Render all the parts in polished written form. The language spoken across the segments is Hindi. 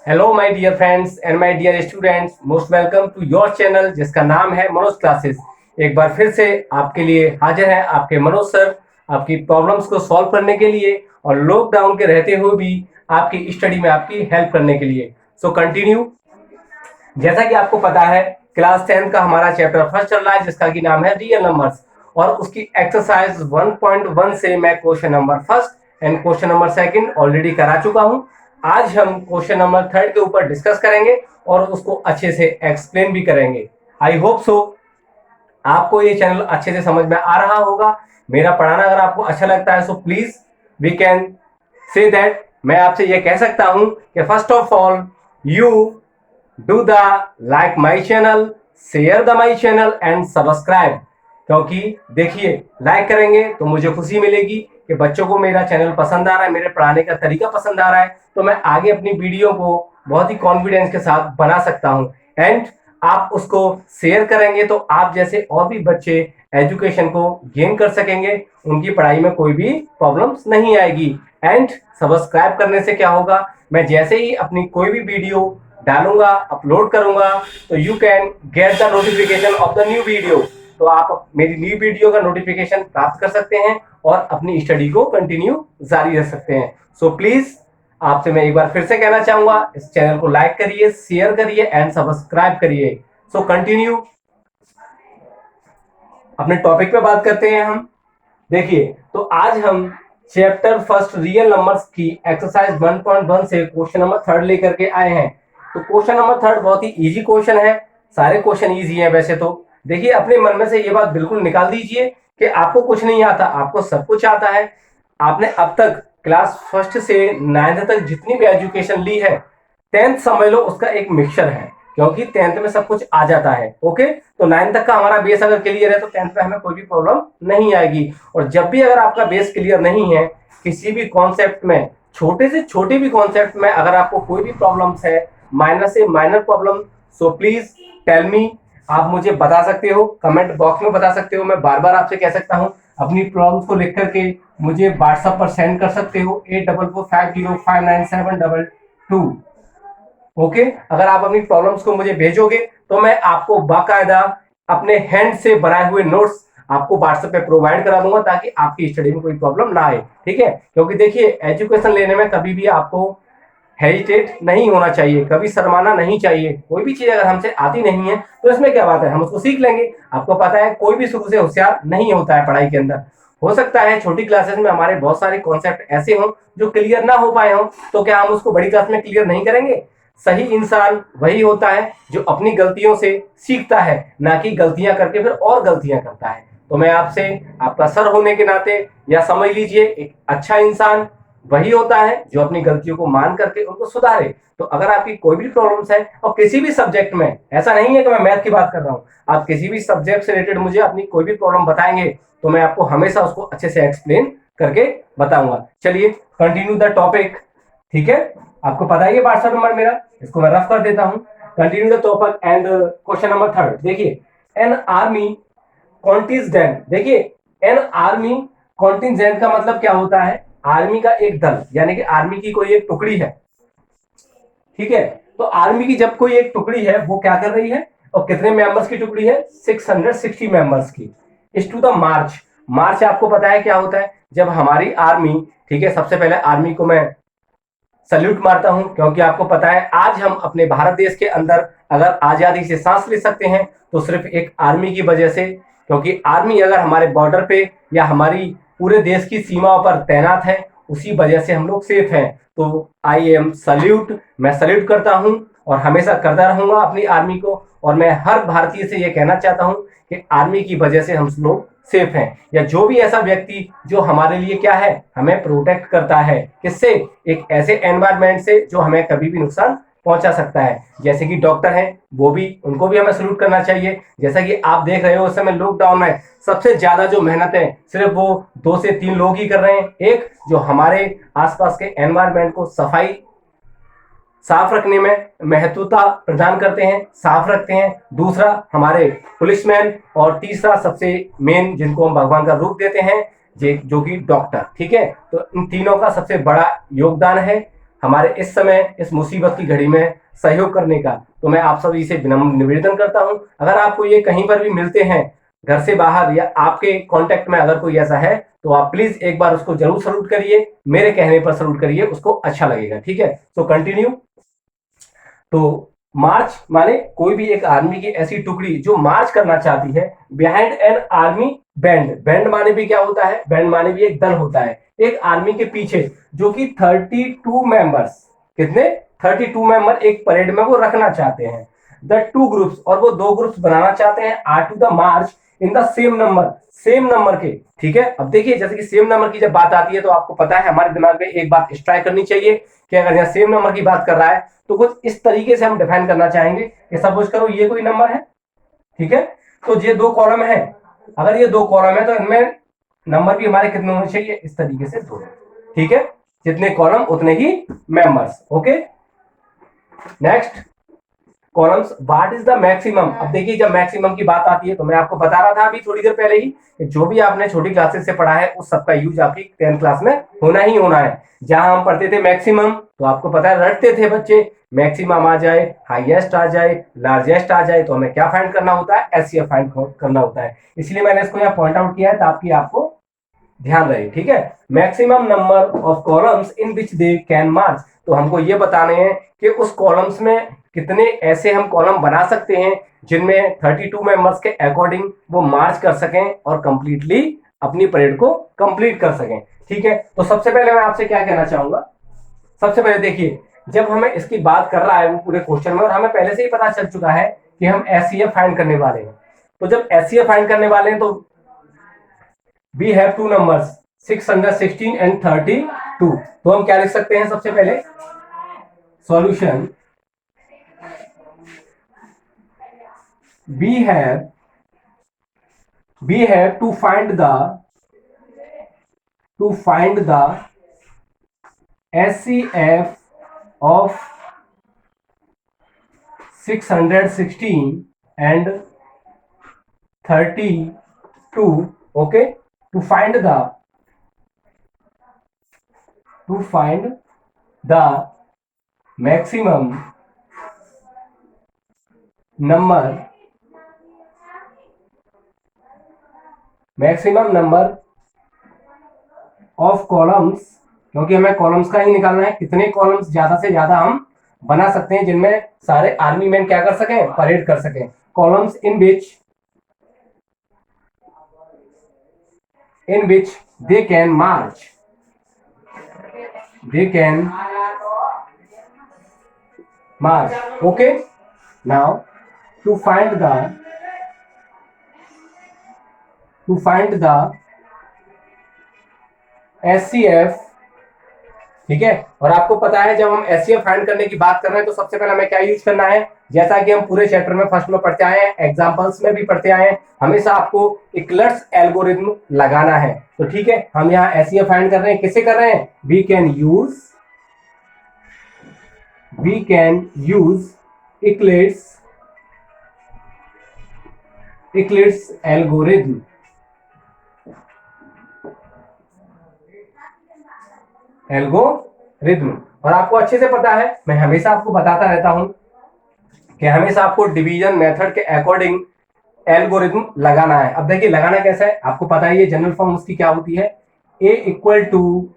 Hello my dear friends and my dear students, most welcome to your channel जिसका नाम है मनोज क्लासेस। एक बार फिर से आपके लिए हाजिर है आपके मनोज सर, आपकी प्रॉब्लम्स को सॉल्व करने के लिए और लॉकडाउन के रहते हुए भी आपकी स्टडी में आपकी हेल्प करने के लिए। So continue. जैसा कि आपको पता है, क्लास 10 का हमारा चैप्टर फर्स्ट चल रहा है जिसका कि नाम है रियल नंबर्स, और उसकी एक्सरसाइज 1.1 से मैं question number first and question number second already करा चुका हूं। आज हम क्वेश्चन नंबर थर्ड के ऊपर डिस्कस करेंगे और उसको अच्छे से एक्सप्लेन भी करेंगे। आई होप सो आपको ये चैनल अच्छे से समझ में आ रहा होगा। मेरा पढ़ाना अगर आपको अच्छा लगता है so please we can say that मैं आपसे ये कह सकता हूं कि first of all you do the like my channel, share the my channel and subscribe. क्योंकि देखिए, लाइक करेंगे तो मुझे खुशी मिलेगी कि बच्चों को मेरा चैनल पसंद आ रहा है, मेरे पढ़ाने का तरीका पसंद आ रहा है, तो मैं आगे अपनी वीडियो को बहुत ही कॉन्फिडेंस के साथ बना सकता हूं। एंड आप उसको शेयर करेंगे तो आप जैसे और भी बच्चे एजुकेशन को गेन कर सकेंगे, उनकी पढ़ाई में कोई भी प्रॉब्लम्स नहीं आएगी। एंड सब्सक्राइब करने से क्या होगा, मैं जैसे ही अपनी कोई भी वीडियो डालूंगा, अपलोड करूंगा, तो you can get the notification of the new video. तो आप मेरी न्यू वीडियो का नोटिफिकेशन प्राप्त कर सकते हैं और अपनी स्टडी को कंटिन्यू जारी रख सकते हैं। सो प्लीज आपसे मैं एक बार फिर से कहना चाहूंगा, इस चैनल को लाइक करिए, शेयर करिए एंड सब्सक्राइब करिए। सो कंटिन्यू, अपने टॉपिक पे बात करते हैं हम। देखिए, तो आज हम चैप्टर फर्स्ट रियल नंबर्स की एक्सरसाइज 1.1 से क्वेश्चन नंबर थर्ड लेकर के आए हैं। तो क्वेश्चन नंबर थर्ड बहुत ही इजी क्वेश्चन है, सारे क्वेश्चन इजी हैं वैसे तो। देखिए, अपने मन में से ये बात बिल्कुल निकाल दीजिए कि आपको कुछ नहीं आता, आपको सब कुछ आता है। आपने अब तक क्लास फर्स्ट से 9th तक जितनी भी एजुकेशन ली है, 10th समझ लो उसका एक मिक्सचर है, क्योंकि 10th में सब कुछ आ जाता है। ओके, तो 9th तक का हमारा बेस अगर क्लियर है तो 10th में हमें कोई भी प्रॉब्लम नहीं आएगी। और जब भी अगर आपका बेस क्लियर नहीं है किसी भी कॉन्सेप्ट में, छोटे से छोटे भी कॉन्सेप्ट में अगर आपको कोई भी प्रॉब्लम्स है, माइनर से minor problem, so please tell me. आप मुझे बता सकते हो, कमेंट बॉक्स में बता सकते हो। मैं बार बार आपसे कह सकता हूँ, अपनी प्रॉब्लम्स को लिख करके मुझे व्हाट्सएप पर सेंड कर सकते हो 8445059722। ओके, अगर आप अपनी प्रॉब्लम्स को मुझे भेजोगे तो मैं आपको बाकायदा अपने हैंड से बनाए हुए नोट्स आपको व्हाट्सएप पे प्रोवाइड करा दूंगा, ताकि आपकी स्टडी में कोई प्रॉब्लम ना आए। ठीक है, क्योंकि देखिए, एजुकेशन लेने में कभी भी आपको हेजिटेट नहीं होना चाहिए, कभी शर्माना नहीं चाहिए। कोई भी चीज अगर हमसे आती नहीं है तो इसमें क्या बात है, हम उसको सीख लेंगे। आपको पता है, कोई भी शुरू से होशियार नहीं होता है पढ़ाई के अंदर। हो सकता है छोटी क्लासेस में हमारे बहुत सारे कॉन्सेप्ट ऐसे हों जो क्लियर ना हो पाए हों, तो क्या हम उसको बड़ी क्लास में क्लियर नहीं करेंगे? सही इंसान वही होता है जो अपनी गलतियों से सीखता है, ना कि गलतियां करके फिर और गलतियां करता है। तो मैं आपसे, आपका सर होने के नाते, या समझ लीजिए, एक अच्छा इंसान वही होता है जो अपनी गलतियों को मान करके उनको सुधारे। तो अगर आपकी कोई भी प्रॉब्लम्स है, और किसी भी सब्जेक्ट में, ऐसा नहीं है कि मैं मैथ की बात कर रहा हूं, आप किसी भी सब्जेक्ट से रिलेटेड मुझे अपनी कोई भी प्रॉब्लम बताएंगे तो मैं आपको हमेशा उसको अच्छे से एक्सप्लेन करके बताऊंगा। चलिए कंटिन्यू द टॉपिक। ठीक है, आपको पता है ये व्हाट्सएप नंबर मेरा, इसको मैं रफ कर देता हूं। Continue the topic and question number third. देखिए, एन आर्मी कॉन्टिजेंट। देखिए, एन आर्मी कॉन्टिजेंट का मतलब क्या होता है? आर्मी का एक दल, यानी कि आर्मी की कोई एक टुकड़ी है। ठीक है, तो आर्मी की जब कोई एक टुकड़ी है वो क्या कर रही है, और कितने मेंबर्स की टुकड़ी है? 660 मेंबर्स की। इस टू द मार्च। मार्च आपको पता है क्या होता है? जब हमारी आर्मी, ठीक है, सबसे पहले आर्मी को मैं सल्यूट मारता हूं, क्योंकि आपको पता है आज हम अपने भारत देश के अंदर अगर आजादी से सांस ले सकते हैं तो सिर्फ एक आर्मी की वजह से। क्योंकि आर्मी अगर हमारे बॉर्डर पे या हमारी पूरे देश की सीमाओं पर तैनात है, उसी वजह से हम लोग सेफ हैं। तो आई एम सल्यूट, मैं सल्यूट करता हूं और हमेशा करता रहूंगा अपनी आर्मी को। और मैं हर भारतीय से यह कहना चाहता हूं कि आर्मी की वजह से हम लोग सेफ हैं, या जो भी ऐसा व्यक्ति जो हमारे लिए क्या है, हमें प्रोटेक्ट करता है। किससे? एक ऐसे एनवायरनमेंट से जो हमें कभी भी नुकसान पहुंचा सकता है। जैसे कि डॉक्टर हैं, वो भी, उनको भी हमें सल्यूट करना चाहिए। जैसा कि आप देख रहे हो इस समय लॉकडाउन में सबसे ज्यादा जो मेहनत है सिर्फ वो 2 से 3 लोग ही कर रहे हैं। एक जो हमारे आसपास के एनवायरनमेंट को सफाई साफ रखने में महत्वता प्रदान करते हैं, साफ रखते हैं। दूसरा हमारे पुलिसमैन, और तीसरा सबसे मेन जिनको हम भगवान का रूप देते हैं, जो कि डॉक्टर। ठीक है, तो इन तीनों का सबसे बड़ा योगदान है हमारे इस समय इस मुसीबत की घड़ी में सहयोग करने का। तो मैं आप सभी से विनम्र निवेदन करता हूं, अगर आपको ये कहीं पर भी मिलते हैं घर से बाहर या आपके कांटेक्ट में अगर कोई ऐसा है तो आप प्लीज एक बार उसको जरूर सल्यूट करिए, मेरे कहने पर सल्यूट करिए, उसको अच्छा लगेगा। ठीक है, तो कंटिन्यू। तो मार्च माने कोई भी एक आर्मी की ऐसी टुकड़ी जो मार्च करना चाहती है behind an army band. Band माने भी क्या होता है, बैंड माने भी एक दल होता है एक आर्मी के पीछे, जो कि 32 मेंबर्स, कितने 32 मेंबर एक परेड में वो रखना चाहते हैं। द टू ग्रुप्स, और वो दो ग्रुप्स बनाना चाहते हैं, are to the march in the same number, same number के। ठीक है, अब देखिए जैसे कि सेम नंबर की जब बात आती है तो आपको पता है हमारे दिमाग में एक बात स्ट्राइक करनी चाहिए कि अगर यहाँ सेम नंबर की बात कर रहा है तो कुछ इस तरीके से हम डिफाइन करना चाहेंगे कि सपोज करो ये कोई नंबर है, ठीक है, तो ये दो कॉलम है, अगर ये दो कॉलम है तो इनमें नंबर भी हमारे कितने होने चाहिए, इस तरीके से दो। ठीक है, जितने कॉलम उतने ही members. Okay, next columns, what is the maximum. अब देखिए जब मैक्सिमम की बात आती है तो मैं आपको बता रहा था अभी थोड़ी देर पहले ही कि जो भी आपने छोटी क्लासेस से पढ़ा है उस सबका यूज आपकी 10th क्लास में होना ही होना है। जहां हम पढ़ते थे मैक्सिमम तो आपको पता है रटते थे बच्चे, मैक्सिमम आ जाए, हाईएस्ट आ जाए, लार्जेस्ट आ जाए तो हमें क्या फाइंड करना होता है, एचसीएफ फाइंड करना होता है। इसलिए मैंने इसको यहाँ पॉइंट आउट किया है ताकि आपको ध्यान रहे। ठीक है, maximum number of columns in which they can march, तो हमको ये बताने हैं कि उस कॉलम्स में कितने ऐसे हम कॉलम बना सकते हैं जिनमें 32 मेंबर्स के अकॉर्डिंग वो मार्च कर सकें और कंप्लीटली अपनी परेड को कंप्लीट कर सकें। ठीक है, तो सबसे पहले मैं आपसे क्या कहना चाहूंगा, सबसे पहले देखिए जब हमें इसकी बात कर रहा है वो पूरे क्वेश्चन में और हमें पहले से ही पता चल चुका है कि हम एचसीएफ फाइंड करने वाले हैं, तो जब एचसीएफ फाइंड करने वाले हैं तो we have two numbers 616 and 32। तो हम क्या लिख सकते हैं, सबसे पहले solution we have to find the SCF of 616 and 32। okay, to find the maximum number of columns, क्योंकि हमें कॉलम्स का ही निकालना है, कितने कॉलम्स ज्यादा से ज्यादा हम बना सकते हैं जिनमें सारे आर्मी मैन क्या कर सकें, परेड कर सकें। Columns in which they can march, okay. Now to find the HCF, ठीक है, और आपको पता है जब हम एचसीएफ फाइंड करने की बात कर रहे हैं तो सबसे पहले हमें क्या यूज करना है, जैसा कि हम पूरे चैप्टर में फर्स्ट में पढ़ते आए हैं, एग्जांपल्स में भी पढ़ते आए हैं, हमेशा आपको इक्लर्स एल्गोरिथम लगाना है। तो ठीक है, हम यहाँ एचसीएफ फाइंड कर रहे हैं, किसे कर रहे हैं, we can use Euclid's algorithm. और आपको अच्छे से पता है, मैं हमेशा आपको बताता रहता हूं कि हमेशा आपको डिवीजन मेथड के अकॉर्डिंग एल्गोरिथम लगाना है। अब देखिए लगाना कैसा है, आपको पता है ये जनरल फॉर्म उसकी क्या होती है, A equal to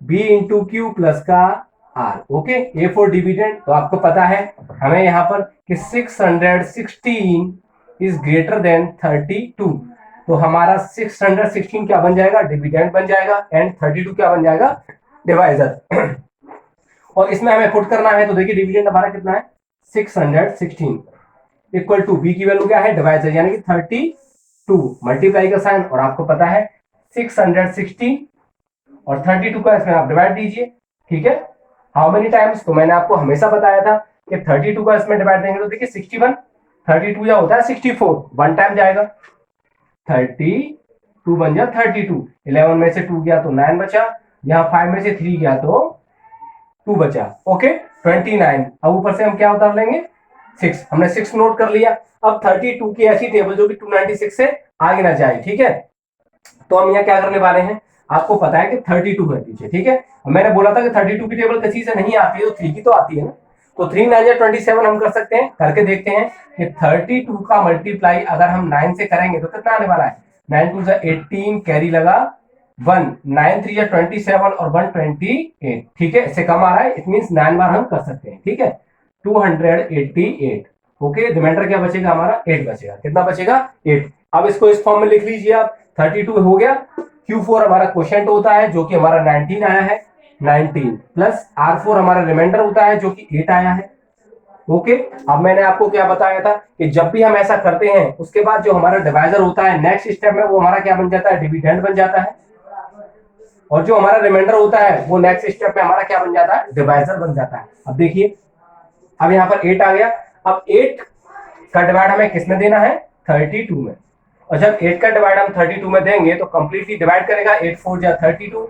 B into Q plus का R. Okay, A for dividend, तो आपको पता है हमें यहाँ पर कि 616 इज ग्रेटर देन 32, तो हमारा 616 क्या बन जाएगा, डिविडेंड बन जाएगा, एंड 32 क्या बन जाएगा, डिवाइजर। और इसमें हमें पुट करना है, तो देखिए डिविडेंड हमारा कितना है 616 इक्वल टू बी की वैल्यू क्या है, डिवाइजर यानी कि 32, मल्टीप्लाई का साइन, और आपको पता है 616 और 32 का इसमें आप डिवाइड दीजिए। ठीक है, हाउ मेनी टाइम्स, तो मैंने आपको हमेशा बताया था कि 32 का इसमें डिवाइड देंगे तो देखिए 61, 32 या होता है 64, वन टाइम जाएगा, 32 बन जाए 32, 11 में से 2 गया तो 9 बचा, यहाँ 5 में से 3 गया तो 2 बचा। ओके, 29, अब ऊपर से हम क्या उतार लेंगे 6, हमने 6 नोट कर लिया। अब 32 की ऐसी टेबल जो कि 296 से आगे ना जाए। ठीक है, तो हम यहाँ क्या करने वाले हैं, आपको पता है कि 32 है पीछे, ठीक है। मैंने बोला था कि 32 की टेबल किसी से नहीं आती है, तो 3 की तो आती है ना। तो 3 9 27 हम कर सकते हैं, करके देखते हैं कि 32 का मल्टीप्लाई अगर हम 9 से करेंगे तो कितना आने वाला है। 9 2 18, कैरी लगा 1, 9 3 27 और 1 28, ठीक है। इससे कम आ रहा है, इट मीन 9 बार हम कर सकते हैं, ठीक है। 288। ओके, रिमाइंडर क्या बचेगा हमारा, 8 बचेगा। कितना बचेगा, 8। अब इसको इस फॉर्म में लिख लीजिए आप, 32 हो गया। Q4 हमारा क्वोशिएंट होता है जो कि हमारा 19 आया है, 19 प्लस R4 हमारा रिमाइंडर होता है जो कि 8 आया है। ओके, अब मैंने आपको क्या बताया था कि जब भी हम ऐसा करते हैं उसके बाद जो हमारा डिवाइजर होता है नेक्स्ट स्टेप में वो हमारा क्या बन जाता है, डिविडेंड बन जाता है। और जो हमारा रिमाइंडर होता है वो नेक्स्ट स्टेप में हमारा क्या बन जाता है, डिवाइजर बन जाता है। अब देखिए, अब यहाँ पर 8 आ गया। अब 8 का डिवाइड हमें किसमें देना है, 32 में। और जब 8 का डिवाइड हम 32 में देंगे तो कंप्लीटली डिवाइड करेगा, 8 4 जा 32,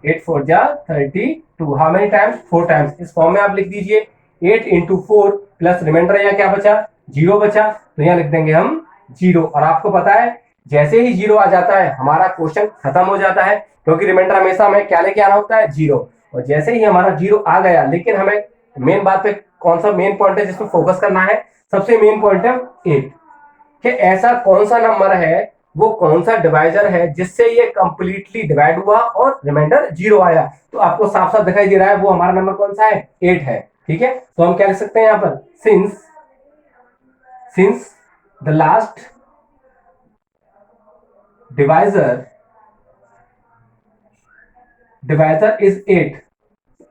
8 4 जा 32। How many times, 4 times. इस फॉर्म में आप लिख दीजिए 8 इंटू 4 प्लस रिमाइंडर यहाँ क्या बचा, 0 बचा, तो यहाँ लिख देंगे हम 0। और आपको पता है जैसे ही 0 आ जाता है हमारा क्वेश्चन खत्म हो जाता है, क्योंकि रिमाइंडर हमेशा हमें क्या लेके आना होता है, 0। और जैसे ही हमारा 0 आ गया, लेकिन हमें मेन बात पे कौन सा मेन पॉइंट है जिसको फोकस करना है, सबसे मेन पॉइंट है 8, कि ऐसा कौन सा नंबर है, वो कौन सा डिवाइजर है जिससे ये कंप्लीटली डिवाइड हुआ और रिमाइंडर 0 आया। तो आपको साफ साफ दिखाई दे रहा है वो हमारा नंबर कौन सा है, 8 है, ठीक है। तो हम क्या लिख सकते हैं यहाँ पर, since the last divisor is 8।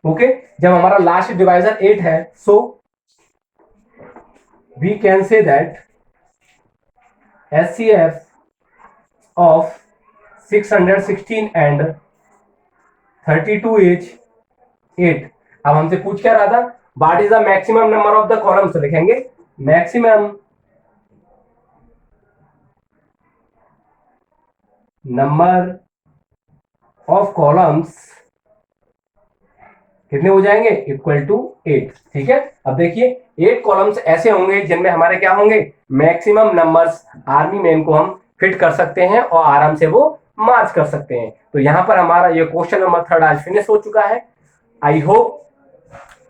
Okay, जब हमारा लास्ट डिवाइजर 8 है, so we can say that HCF of 616 and 32 is 8। अब हमसे पूछ क्या रहा था, what is the maximum number of the columns, तो लिखेंगे मैक्सिमम नंबर ऑफ कॉलम्स कितने हो जाएंगे, इक्वल टू 8, ठीक है। अब देखिए 8 कॉलम्स ऐसे होंगे जिनमें हमारे क्या होंगे, मैक्सिमम नंबर्स आर्मी मैन को हम फिट कर सकते हैं और आराम से वो मार्च कर सकते हैं। तो यहां पर हमारा ये क्वेश्चन नंबर 3 आज फिनिश हो चुका है। I hope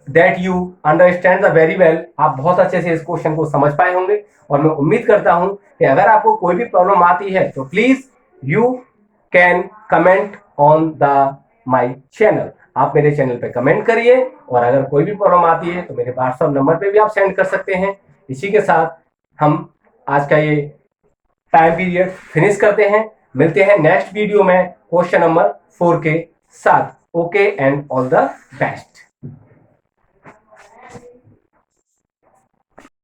that you understand the very well. आप बहुत अच्छे से इस क्वेश्चन को समझ पाए होंगे, और मैं उम्मीद करता हूं कि अगर आपको कोई भी प्रॉब्लम आती है तो please you can comment on the my channel. आप मेरे चैनल पे कमेंट करिए, और अगर कोई भी प्रॉब्लम आती है तो मेरे व्हाट्सएप नंबर पे भी आप सेंड कर सकते हैं। इसी के साथ हम आज का ये टाइम पीरियड फिनिश करते हैं। मिलते हैं नेक्स्ट वीडियो में क्वेश्चन नंबर 4 के साथ। Okay and all the best.